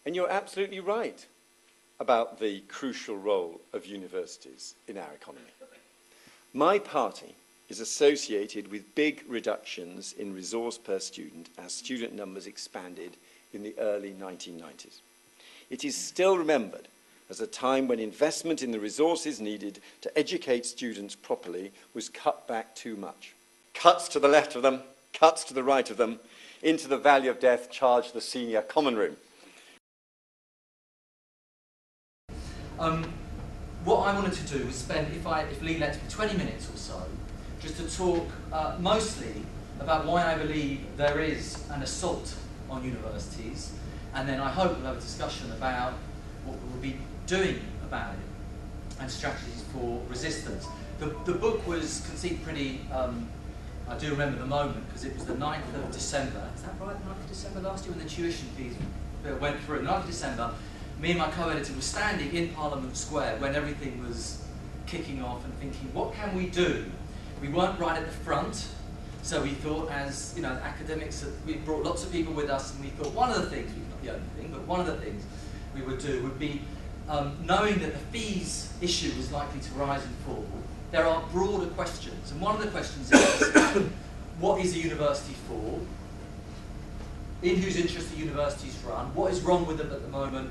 And you're absolutely right about the crucial role of universities in our economy. My party is associated with big reductions in resource per student as student numbers expanded in the early 1990s. It is still remembered as a time when investment in the resources needed to educate students properly was cut back too much. Cuts to the left of them, cuts to the right of them, into the valley of death charged the senior common room. What I wanted to do was spend, if Lee lets me, 20 minutes or so, just to talk mostly about why I believe there is an assault on universities, and then I hope we'll have a discussion about what we'll be doing about it and strategies for resistance. The book was conceived pretty, I do remember the moment, because it was the 9th of December, is that right, 9th of December last year when the tuition fees went through, 9th of December, me and my co-editor were standing in Parliament Square when everything was kicking off and thinking, what can we do? We weren't right at the front, so we thought, as you know, academics, we brought lots of people with us, and we thought one of the things, not the only thing, but one of the things we would do would be, knowing that the fees issue was likely to rise and fall, there are broader questions, and one of the questions is, what is a university for? In whose interest are universities run? What is wrong with them at the moment?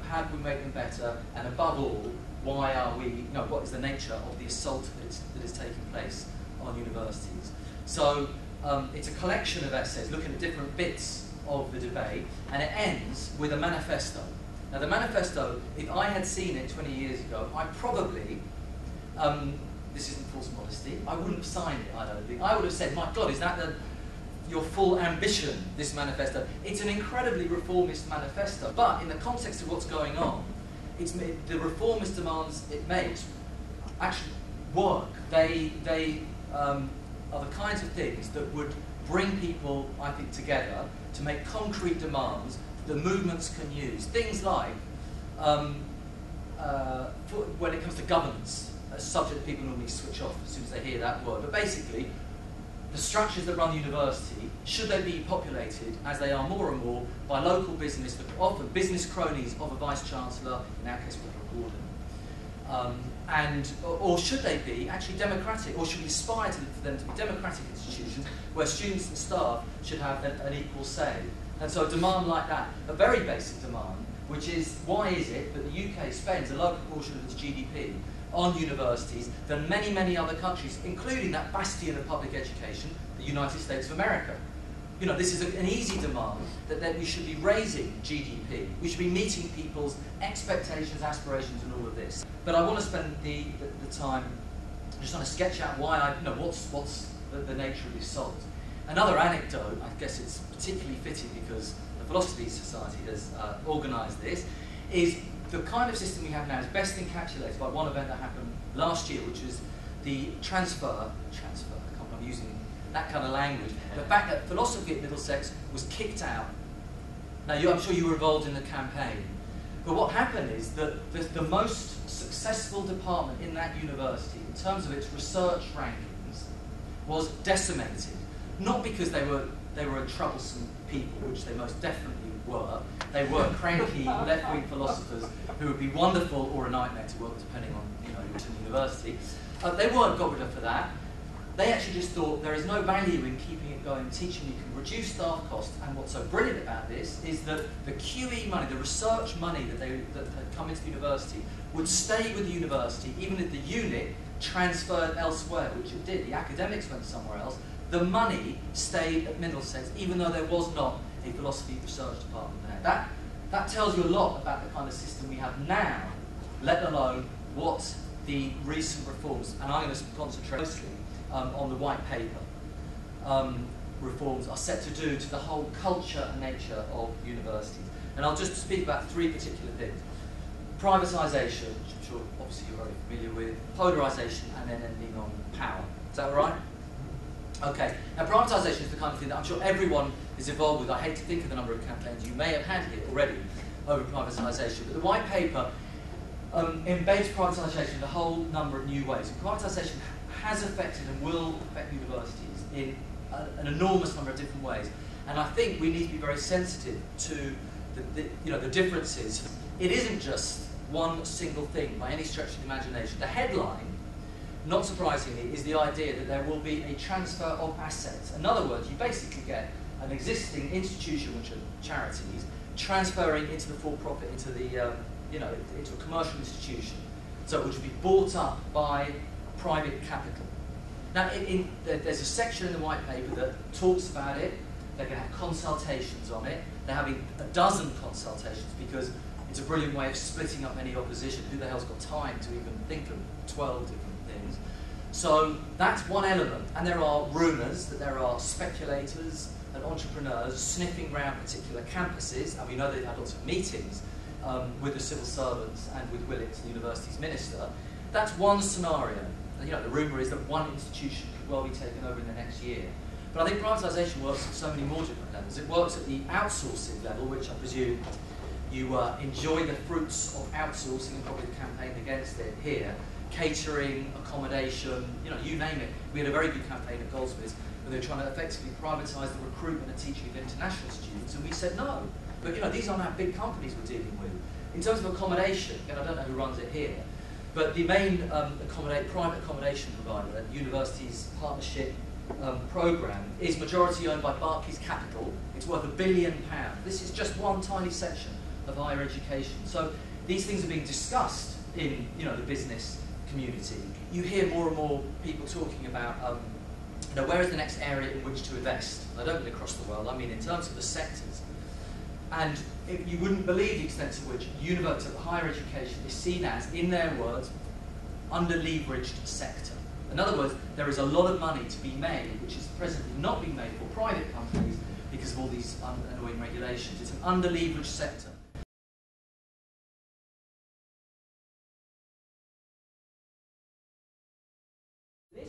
How do we make them better? And above all, why are we, you know, what is the nature of the assault that is taking place on universities? So it's a collection of essays looking at different bits of the debate, and it ends with a manifesto. Now the manifesto, if I had seen it 20 years ago, I probably, this isn't false modesty, I wouldn't have signed it, I don't think. I would have said, my God, is that your full ambition, this manifesto? It's an incredibly reformist manifesto, but in the context of what's going on, the reformist demands it makes actually work. They are the kinds of things that would bring people, I think, together to make concrete demands that movements can use. Things like, when it comes to governance, a subject that people normally switch off as soon as they hear that word, but basically, the structures that run the university, should they be populated, as they are more and more, by local business, often business cronies of a vice-chancellor, in our case, Professor Gordon, or should they be actually democratic, or should we aspire for them to be democratic institutions where students and staff should have an equal say? And so a demand like that, a very basic demand, which is, why is it that the UK spends a lower proportion of its GDP on universities than many, many other countries, including that bastion of public education, the United States of America? You know, this is an easy demand that we should be raising GDP. We should be meeting people's expectations, aspirations, and all of this. But I want to spend the time just trying to sketch out why what's the nature of the assault. Another anecdote, I guess it's particularly fitting because the Philosophy Society has organised this, is the kind of system we have now is best encapsulated by one event that happened last year, which was the transfer, I can't remember using that kind of language, the fact that philosophy at Middlesex was kicked out. Now, I'm sure you were involved in the campaign, but what happened is that the most successful department in that university, in terms of its research rankings, was decimated. Not because they were troublesome people, which they most definitely were. They were cranky left-wing philosophers who would be wonderful or a nightmare to work, depending on your university. They weren't got rid of for that. They actually just thought there is no value in keeping it going, teaching. You can reduce staff costs, and what's so brilliant about this is that the QE money, the research money that had come into the university, would stay with the university, even if the unit transferred elsewhere, which it did. The academics went somewhere else. The money stayed at Middlesex, even though there was not a philosophy research department there. That tells you a lot about the kind of system we have now, let alone what the recent reforms, and I'm going to concentrate mostly on the white paper, reforms are set to do to the whole culture and nature of universities. And I'll just speak about three particular things. Privatisation, which I'm sure obviously you're very familiar with, polarisation, and then ending on power. Is that all right? Okay, now privatisation is the kind of thing that I'm sure everyone is involved with. I hate to think of the number of campaigns you may have had here already over privatisation, but the white paper embeds privatisation in a whole number of new ways. And privatisation has affected and will affect universities in an enormous number of different ways. And I think we need to be very sensitive to the differences. It isn't just one single thing by any stretch of the imagination. The headline, not surprisingly, is the idea that there will be a transfer of assets. In other words, you basically get an existing institution, which are charities, transferring into the for-profit, into the into a commercial institution, so which will be bought up by private capital. Now, there's a section in the white paper that talks about it. They're going to have consultations on it. They're having a dozen consultations because it's a brilliant way of splitting up any opposition. Who the hell's got time to even think of 12 different things? So that's one element. And there are rumours that there are speculators and entrepreneurs sniffing around particular campuses, and we know they've had lots of meetings with the civil servants and with Willits, the university's minister. That's one scenario. And, the rumour is that one institution could well be taken over in the next year. But I think privatisation works at so many more different levels. It works at the outsourcing level, which I presume you enjoy the fruits of outsourcing and probably campaigned against it here. Catering, accommodation, you name it. We had a very good campaign at Goldsmiths where they were trying to effectively privatise the recruitment and teaching of international students, and we said no. But these aren't our big companies we're dealing with. In terms of accommodation, and I don't know who runs it here, but the main private accommodation provider, Universities Partnership Programme, is majority owned by Barclays Capital. It's worth £1 billion. This is just one tiny section of higher education. So these things are being discussed in the business community. You hear more and more people talking about where is the next area in which to invest. I don't mean across the world, I mean in terms of the sectors. And you wouldn't believe the extent to which university, higher education is seen as, in their words, under-leveraged sector. In other words, there is a lot of money to be made, which is presently not being made for private companies because of all these annoying regulations. It's an under-leveraged sector.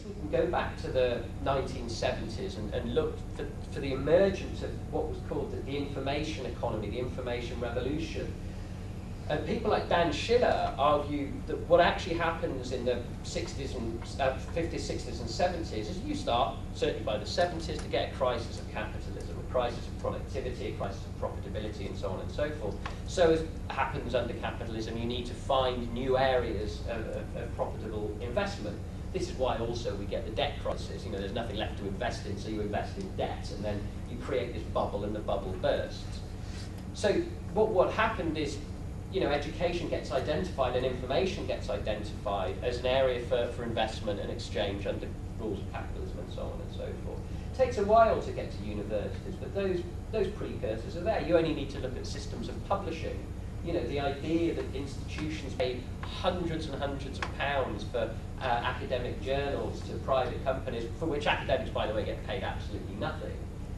We can go back to the 1970s and look for the emergence of what was called the information economy, the information revolution. And people like Dan Schiller argue that what actually happens in the 60s and 50s, 60s and 70s is you start, certainly by the 70s, to get a crisis of capitalism, a crisis of productivity, a crisis of profitability, and so on and so forth. So as happens under capitalism, you need to find new areas of profitable investment. This is why also we get the debt crisis. There's nothing left to invest in, so you invest in debt, and then you create this bubble, and the bubble bursts. So what happened is, education gets identified and information gets identified as an area for investment and exchange under rules of capitalism and so on and so forth. It takes a while to get to universities, but those precursors are there. You only need to look at systems of publishing. The idea that institutions pay hundreds and hundreds of pounds for academic journals to private companies, for which academics, by the way, get paid absolutely nothing.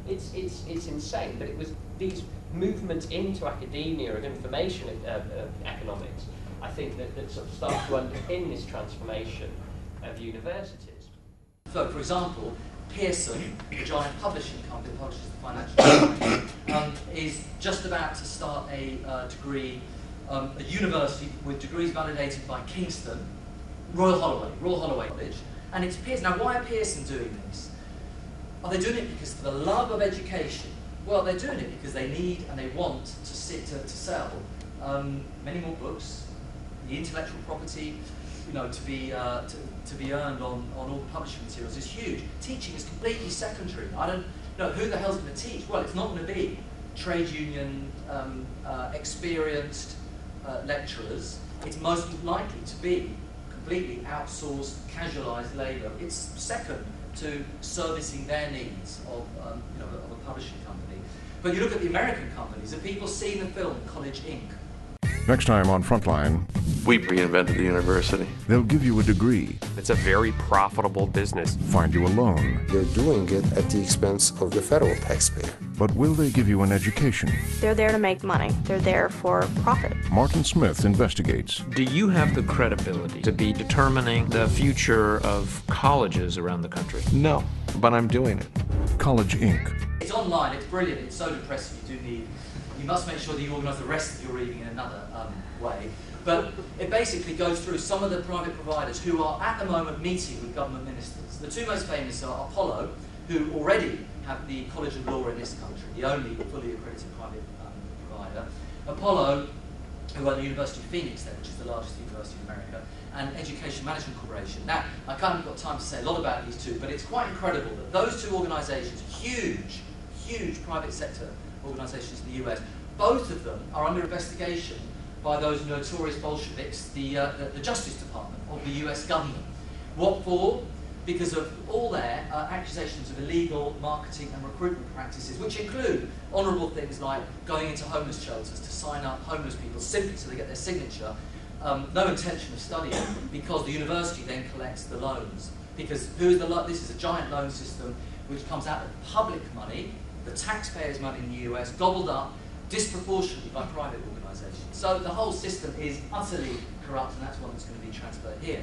It's insane, but it was these movements into academia of information economics, I think, that sort of start to underpin this transformation of universities. So, for example, Pearson, the giant publishing company that publishes the Financial Times, is just about to start a degree, a university with degrees validated by Kingston, Royal Holloway College, and it's Pearson. Now, why are Pearson doing this? Are they doing it because of the love of education? Well, they're doing it because they need and they want to sell many more books, the intellectual property, to be earned on all the publishing materials is huge. Teaching is completely secondary. I don't know who the hell's going to teach. Well, it's not going to be trade union experienced lecturers. It's most likely to be completely outsourced, casualised labour. It's second to servicing their needs of a publishing company. But you look at the American companies. Have people seen the film College Inc.? Next time on Frontline, We reinvented the university. they'll give you a degree, It's a very profitable business. find you a loan, They're doing it at the expense of the federal taxpayer. but will they give you an education? They're there to make money. They're there for profit. Martin Smith investigates. Do you have the credibility to be determining the future of colleges around the country? No, but I'm doing it. College Inc. It's online, it's brilliant, it's so depressing, you must make sure that you organise the rest of your reading in another way. But it basically goes through some of the private providers who are at the moment meeting with government ministers. The two most famous are Apollo, who already have the College of Law in this country, the only fully accredited private provider. Apollo, who are the University of Phoenix then, which is the largest university in America, and Education Management Corporation. Now, I kind of got time to say a lot about these two, but it's quite incredible that those two organisations, huge private sector organisations in the US, both of them are under investigation by those notorious Bolsheviks, the Justice Department of the US government. What for? Because of all their accusations of illegal marketing and recruitment practices, which include honourable things like going into homeless shelters to sign up homeless people simply so they get their signature. No intention of studying, because the university then collects the loans. Because this is a giant loan system which comes out of public money, the taxpayers' money in the US, gobbled up disproportionately by private organisations. So the whole system is utterly corrupt, and that's one that's going to be transferred here.